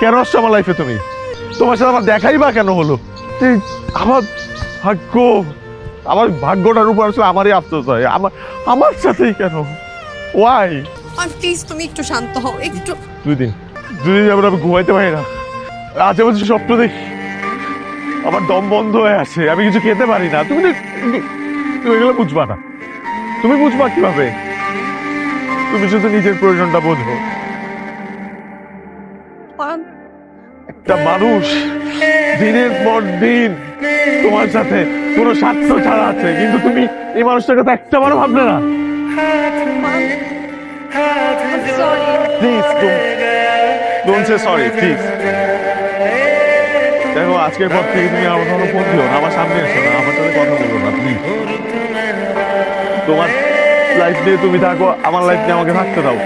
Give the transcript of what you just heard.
কেন আসছো আমার লাইফে তুমি? তোমার সাথে আমার দেখাই বা কেন হলো? আমার ভাগ্য, আমার ভাগ্যটার উপর আসলে আমারই আফসোস হয়। আমার সাথেই কেন? ওয়াই? প্লিজ তুমি একটু শান্ত হও একটু। 2 দিন যাবে আমি ঘুমাইতে পারি না। আজে বাজে স্বপ্ন দেখি, আমার দম বন্ধ হয়ে আছে, আমি কিছু খেতে পারি না। তুমি এগুলো বুঝবা না। তুমি বুঝবা কিভাবে? তুমি শুধু নিজের প্রয়োজনটা বোঝো। একটা মানুষ দিনের পর দিন তোমার সাথে কোনো স্বার্থ ছাড়া আছে, কিন্তু তুমি এই মানুষটার কথা একটা বারও ভাবলে না। Please don't say sorry, please. দেখো, আজকের পর থেকে তুমি আমার কোনো ফোন দিও না, আমার সামনে এসো না, আমার সাথে কথা বলো না প্লিজ। তোমার লাইফ নিয়ে তুমি থাকো, আমার লাইফ নিয়ে আমাকে থাকতে দাও।